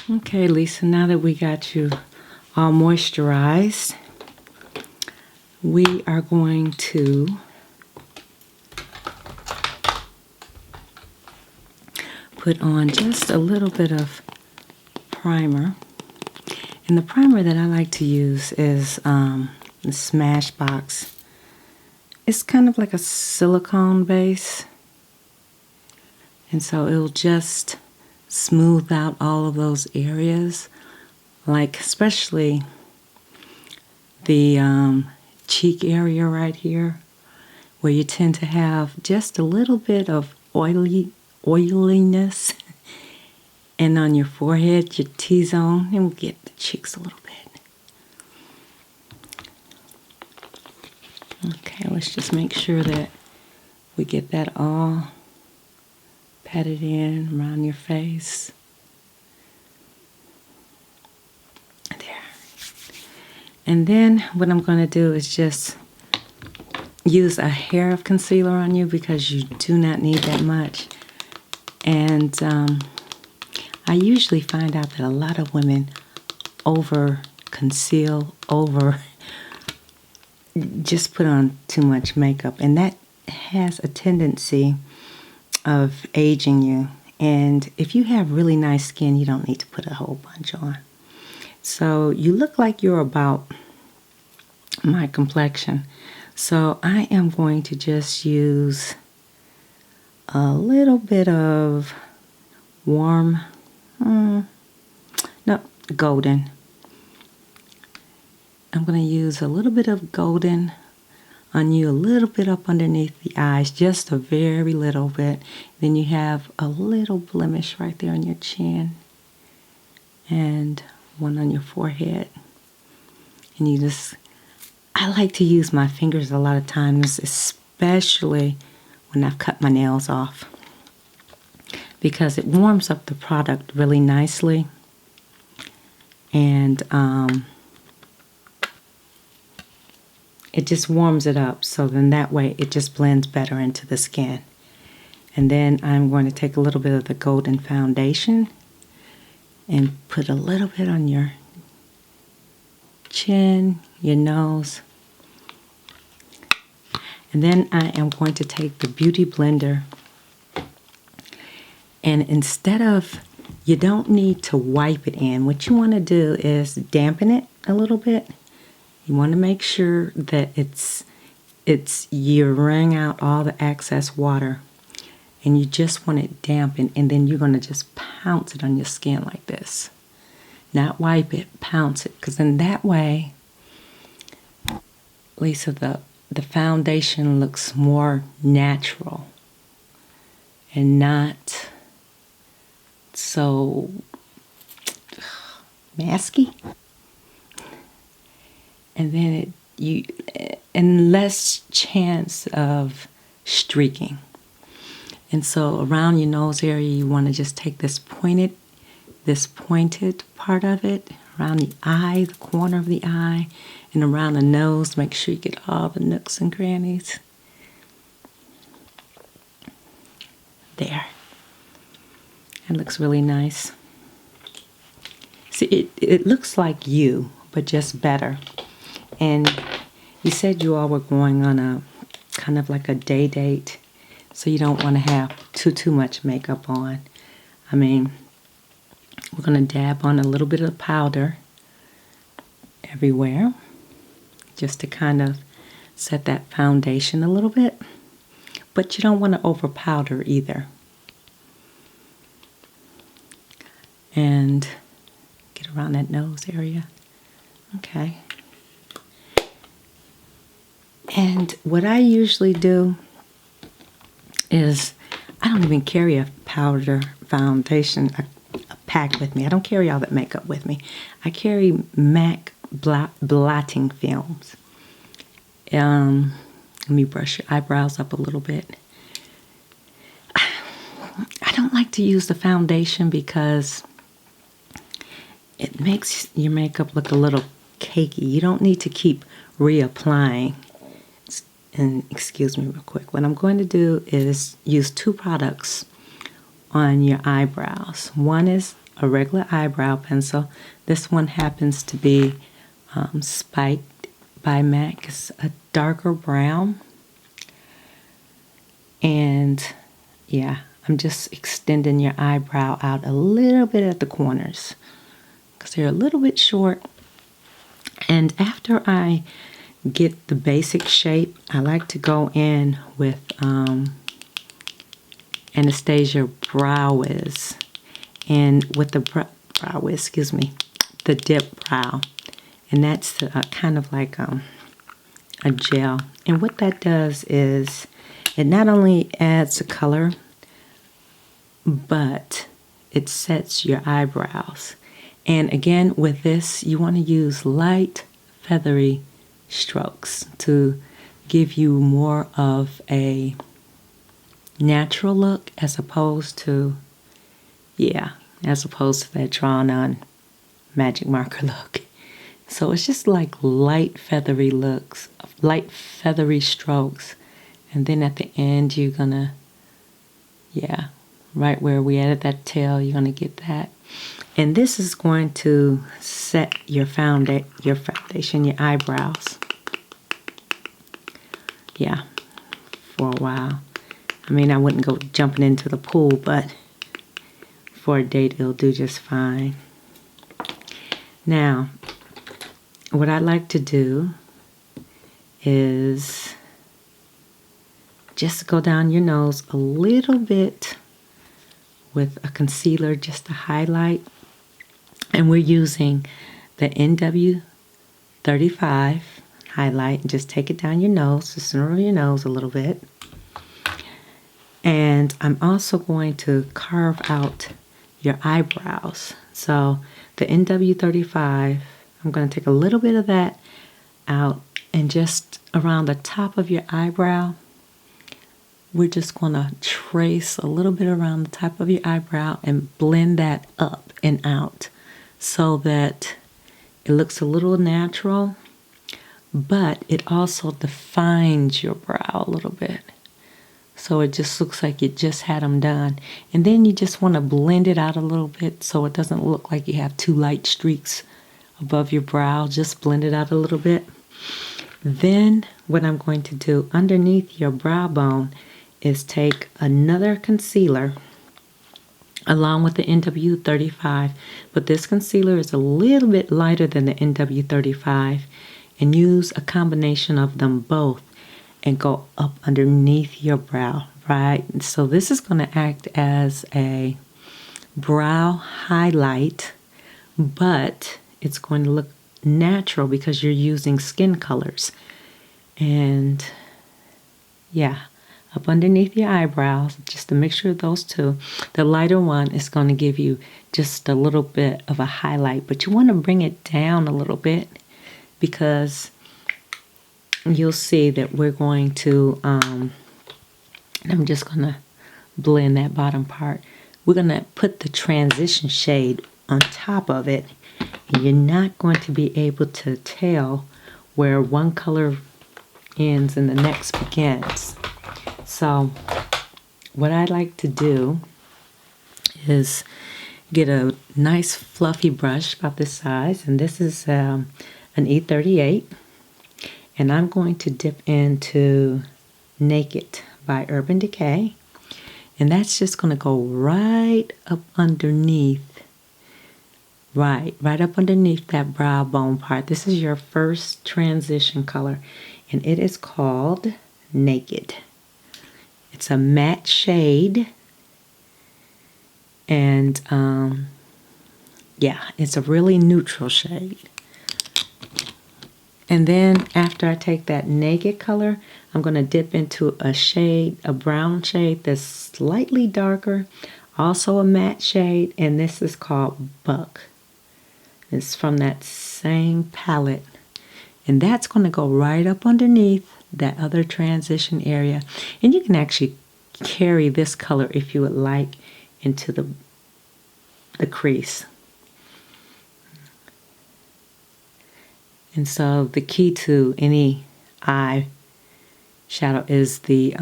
Okay, Lisa, now that we got you all moisturized, we are going to put on just a little bit of primer. And the primer that I like to use is the Smashbox. It's kind of like a silicone base. And so it'll just smooth out all of those areas, like especially the cheek area right here, where you tend to have just a little bit of oiliness. And on your forehead, your T-zone, and we'll get the cheeks a little bit. Okay, let's just make sure that we get that all patted in around your face. There. And then what I'm going to do is just use a hair of concealer on you because you do not need that much. And I usually find out that a lot of women over conceal, just put on too much makeup, and that has a tendency of aging you. And if you have really nice skin, you don't need to put a whole bunch on. So you look like you're about my complexion. So I am going to just use a little bit of warm, golden. I'm going to use a little bit of golden on you, a little bit up underneath the eyes, just a very little bit. Then you have a little blemish right there on your chin and one on your forehead. And you just, I like to use my fingers a lot of times, especially when I've cut my nails off, because it warms up the product really nicely. And it just warms it up, so then that way it just blends better into the skin. And then I'm going to take a little bit of the golden foundation and put a little bit on your chin, your nose. And then I am going to take the Beauty Blender, and instead of, you don't need to wipe it in. What you want to do is dampen it a little bit. You want to make sure that you wring out all the excess water, and you just want it dampened, and then you're going to just pounce it on your skin like this. Not wipe it, pounce it, because in that way, Lisa, the foundation looks more natural and not so masky. And then and less chance of streaking. And so around your nose area, you want to just take this pointed part of it around the eye, the corner of the eye, and around the nose. Make sure you get all the nooks and crannies. There. It looks really nice. See, it looks like you, but just better. And you said you all were going on a kind of like a day date, so you don't want to have too much makeup on. I mean, we're going to dab on a little bit of powder everywhere, just to kind of set that foundation a little bit. But you don't want to over powder either. And get around that nose area. Okay. And what I usually do is, I don't even carry a powder foundation a pack with me. I don't carry all that makeup with me. I carry MAC blotting films. Let me brush your eyebrows up a little bit. I don't like to use the foundation because it makes your makeup look a little cakey. You don't need to keep reapplying. And excuse me real quick. What I'm going to do is use two products. on your eyebrows. One is a regular eyebrow pencil. This one happens to be Spiked by MAC. It's a darker brown. And yeah, I'm just extending your eyebrow out a little bit at the corners because they're a little bit short. And after I get the basic shape, I like to go in with Anastasia Brow Wiz. And with the Brow Wiz, excuse me, the Dip Brow. And that's kind of like a gel. And what that does is it not only adds a color, but it sets your eyebrows. And again, with this, you want to use light, feathery strokes to give you more of a natural look as opposed to that drawn on magic marker look. So it's just like light feathery looks, light feathery strokes. And then at the end, you're gonna, right where we added that tail, you're gonna get that. And this is going to set your foundation, your eyebrows. Yeah, for a while. I mean, I wouldn't go jumping into the pool, but for a date, it'll do just fine. Now, what I like to do is just go down your nose a little bit with a concealer just to highlight. And we're using the NW35 highlight. And just take it down your nose, the center of your nose a little bit. And I'm also going to carve out your eyebrows. So the NW35, I'm going to take a little bit of that out, and just around the top of your eyebrow, we're just going to trace a little bit around the top of your eyebrow and blend that up and out so that it looks a little natural, but it also defines your brow a little bit. So it just looks like you just had them done. And then you just want to blend it out a little bit so it doesn't look like you have two light streaks above your brow. Just blend it out a little bit. Then what I'm going to do underneath your brow bone is take another concealer along with the NW35. But this concealer is a little bit lighter than the NW35, and use a combination of them both and go up underneath your brow, right? So this is going to act as a brow highlight, but it's going to look natural because you're using skin colors. And yeah, up underneath your eyebrows, just a mixture of those two. The lighter one is going to give you just a little bit of a highlight, but you want to bring it down a little bit because you'll see that we're going to, I'm just going to blend that bottom part. We're going to put the transition shade on top of it, and you're not going to be able to tell where one color ends and the next begins. So what I like to do is get a nice fluffy brush about this size, and this is an E38, and I'm going to dip into Naked by Urban Decay, and that's just going to go right up underneath, right up underneath that brow bone part. This is your first transition color, and it is called Naked. It's a matte shade, and yeah, it's a really neutral shade. And then after I take that Naked color, I'm going to dip into a shade, a brown shade that's slightly darker, also a matte shade, and this is called Buck. It's from that same palette, and that's going to go right up underneath that other transition area. And you can actually carry this color, if you would like, into the crease. And so the key to any eye shadow is the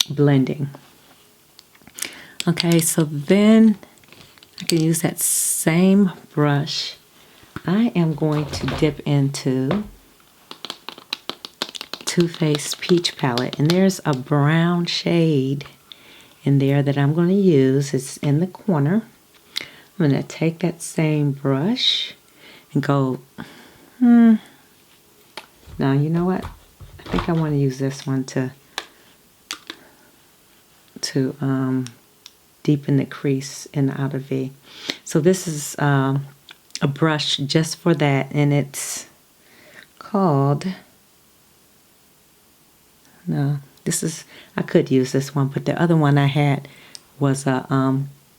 blending. Okay, so then I can use that same brush. I am going to dip into Too Faced Peach Palette, and there's a brown shade in there that I'm going to use. It's in the corner. I'm going to take that same brush and go, now you know what? I think I want to use this one to deepen the crease in the outer V. So this is a brush just for that, and it's called, no, this is, I could use this one, but the other one I had was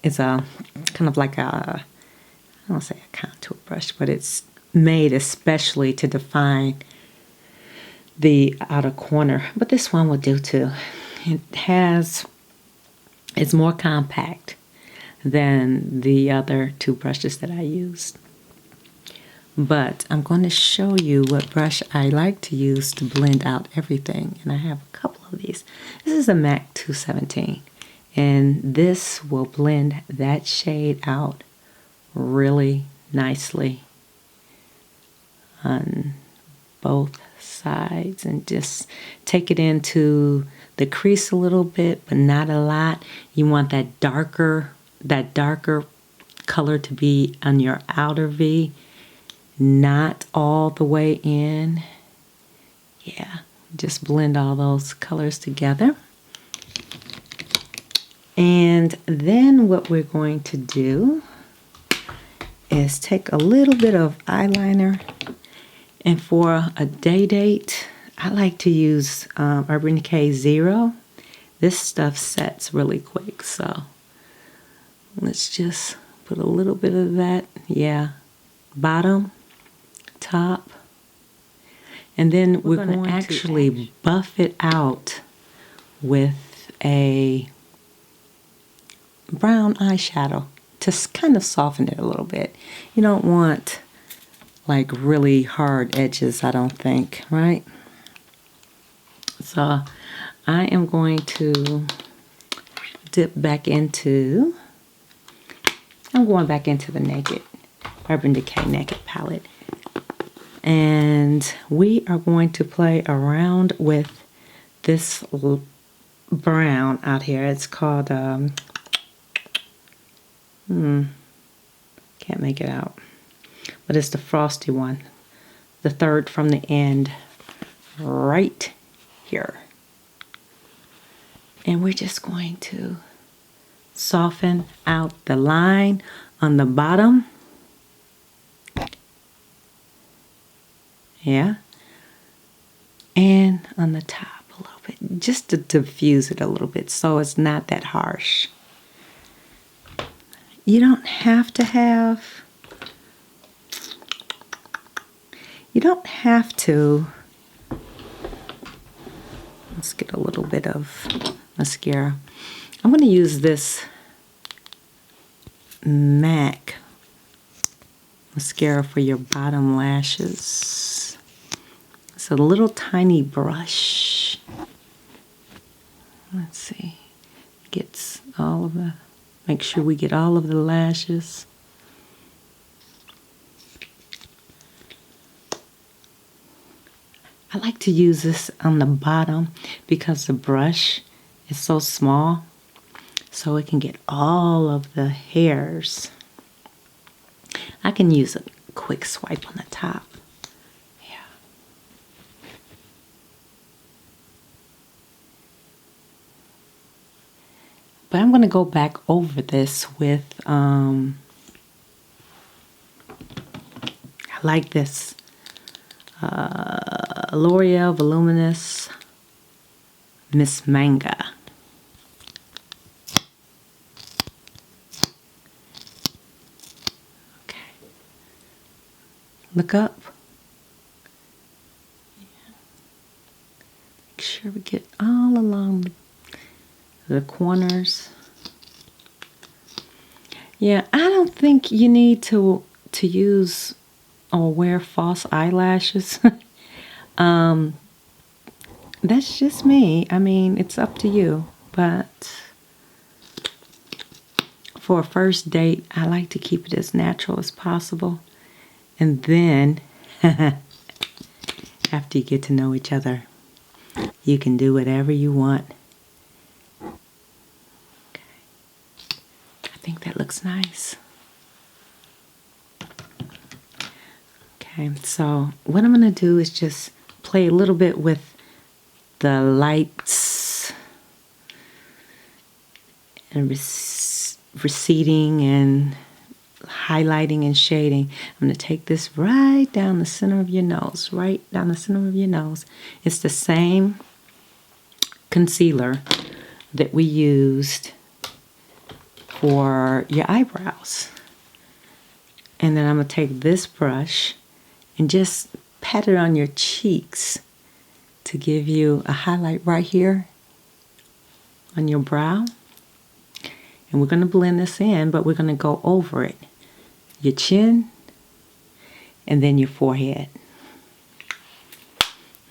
it's a kind of like a, I don't say a contour brush, but it's made especially to define the outer corner. But this one will do too. It's more compact than the other two brushes that I used. But I'm going to show you what brush I like to use to blend out everything. And I have a couple of these. This is a MAC 217. And this will blend that shade out really nicely on both sides. And just take it into the crease a little bit, but not a lot. You want that darker color to be on your outer V. Not all the way in. Yeah, just blend all those colors together. And then what we're going to do is take a little bit of eyeliner, and for a day date, I like to use Urban Decay Zero. This stuff sets really quick, so let's just put a little bit of that. Yeah, bottom, top, and then we're going to actually buff it out with a brown eyeshadow to kind of soften it a little bit. You don't want like really hard edges, I don't think, right? So I am going to dip back into, I'm going back into the Urban Decay Naked palette. And we are going to play around with this brown out here. It's called, can't make it out. But it's the frosty one. The third from the end, right here. And we're just going to soften out the line on the bottom. Yeah. And on the top a little bit, just to diffuse it a little bit so it's not that harsh. You don't have to let's get a little bit of mascara. I'm going to use this MAC mascara for your bottom lashes. It's a little tiny brush. Let's see. Gets all of the, make sure we get all of the lashes. I like to use this on the bottom because the brush is so small, so it can get all of the hairs. I can use a quick swipe on the top. Yeah. But I'm going to go back over this with, I like this L'Oreal Voluminous Miss Manga. Okay. Look up. Make sure we get all along the corners. Yeah, I don't think you need to use or wear false eyelashes. That's just me. I mean, it's up to you, but for a first date, I like to keep it as natural as possible. And then, after you get to know each other, you can do whatever you want. Okay. I think that looks nice. Okay, so what I'm going to do is just play a little bit with the lights and receding and highlighting and shading. I'm going to take this right down the center of your nose, right down the center of your nose. It's the same concealer that we used for your eyebrows. And then I'm going to take this brush and just pat it on your cheeks to give you a highlight right here on your brow. And we're going to blend this in, but we're going to go over it. Your chin and then your forehead.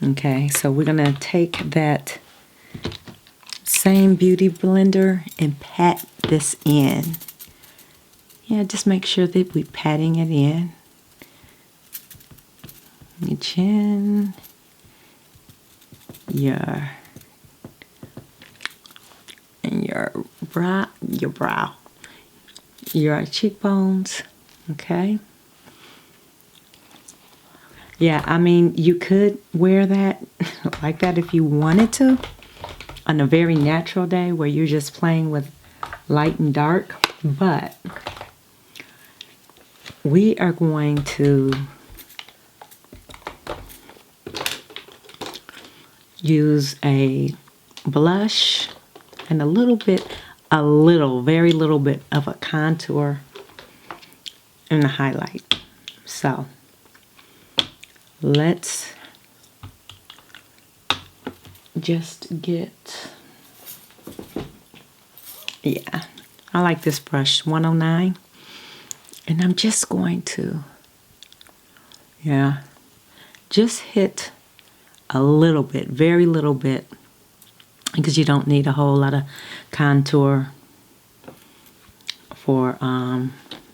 Okay, so we're going to take that same beauty blender and pat this in. Yeah, just make sure that we're patting it in. Your chin, your brow, your cheekbones. Okay. Yeah, I mean, you could wear that like that if you wanted to on a very natural day where you're just playing with light and dark, but we are going to use a blush and very little bit of a contour and a highlight. So let's just get, yeah, I like this brush, 109. And I'm just going to, just hit a little bit, very little bit, because you don't need a whole lot of contour for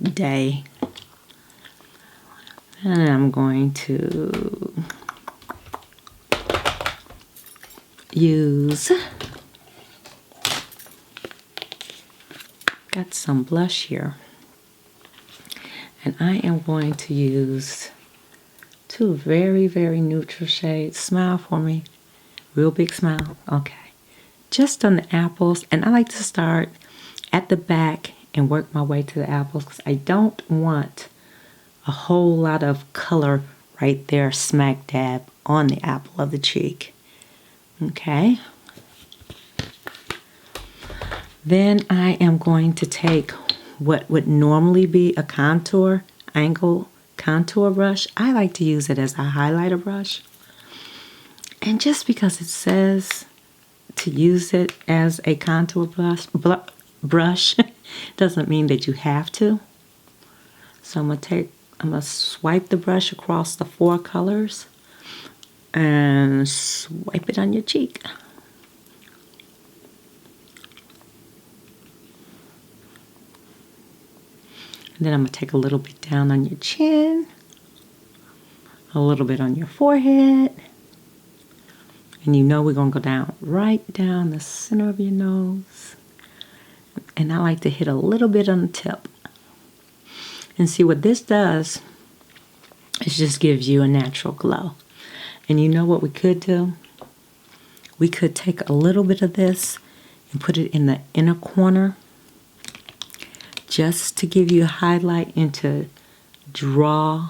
day. And I'm going to use, got some blush here. And I am going to use two very, very neutral shades. Smile for me. Real big smile. Okay. Just on the apples. And I like to start at the back and work my way to the apples because I don't want a whole lot of color right there smack dab on the apple of the cheek. Okay. Then I am going to take what would normally be a contour, angle contour brush. I like to use it as a highlighter brush. And just because it says to use it as a contour brush doesn't mean that you have to. So I'm gonna swipe the brush across the 4 colors and swipe it on your cheek. And then I'm going to take a little bit down on your chin, a little bit on your forehead, and you know we're going to go down right down the center of your nose. And I like to hit a little bit on the tip. And see what this does is just gives you a natural glow. And you know what we could do? We could take a little bit of this and put it in the inner corner just to give you a highlight and to draw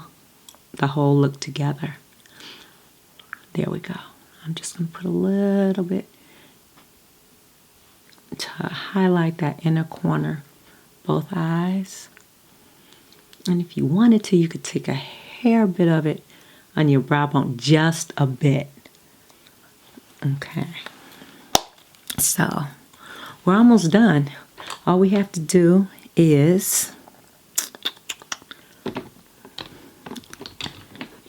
the whole look together. There we go. I'm just going to put a little bit to highlight that inner corner, both eyes. And if you wanted to, you could take a hair bit of it on your brow bone, just a bit. Okay. So we're almost done. All we have to do is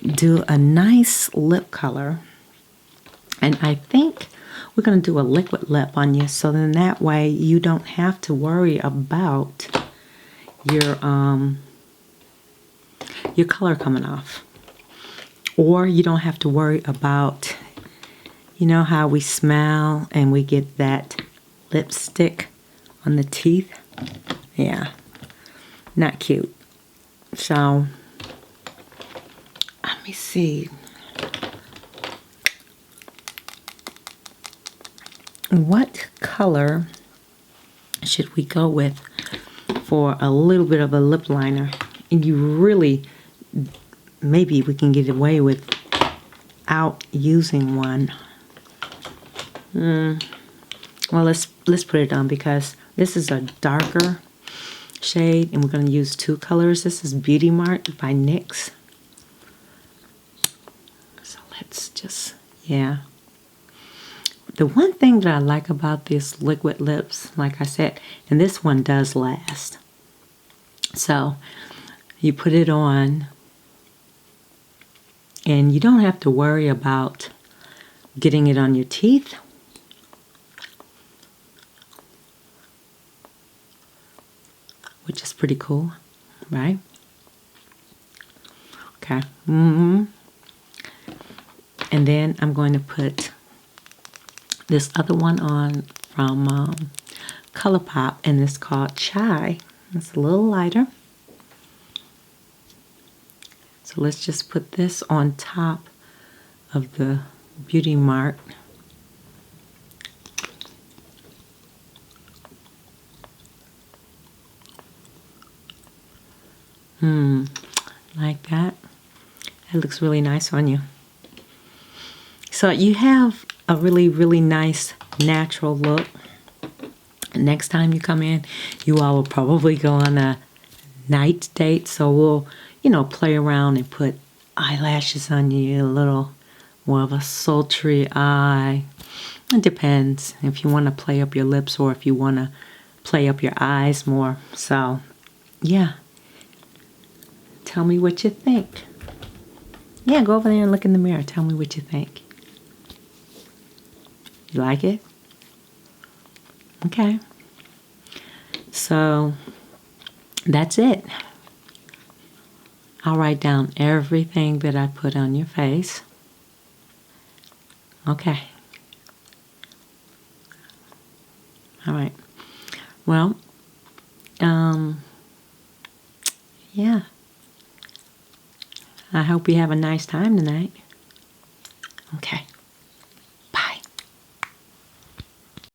do a nice lip color. And I think we're going to do a liquid lip on you, so then that way you don't have to worry about your color coming off. Or you don't have to worry about, you know how we smile and we get that lipstick on the teeth? Yeah, not cute. So, let me see. What color should we go with for a little bit of a lip liner? And you really, maybe we can get away without using one. Well, let's put it on because this is a darker shade and we're going to use 2 colors. This is Beauty Mart by NYX. So let's just, yeah. The one thing that I like about this liquid lips, like I said, and this one does last. So you put it on and you don't have to worry about getting it on your teeth. Which is pretty cool, right? Okay. And then I'm going to put this other one on from ColourPop, and it's called Chai. It's a little lighter. So let's just put this on top of the Beauty Mart. Like that. It looks really nice on you. So you have a really, really nice natural look. Next time you come in, you all will probably go on a night date. So we'll, you know, play around and put eyelashes on you, a little more of a sultry eye. It depends if you want to play up your lips or if you want to play up your eyes more. So, yeah. Tell me what you think. Yeah, go over there and look in the mirror. Tell me what you think. You like it? Okay. So, that's it. I'll write down everything that I put on your face. Okay. All right. Well, yeah. I hope you have a nice time tonight. Okay.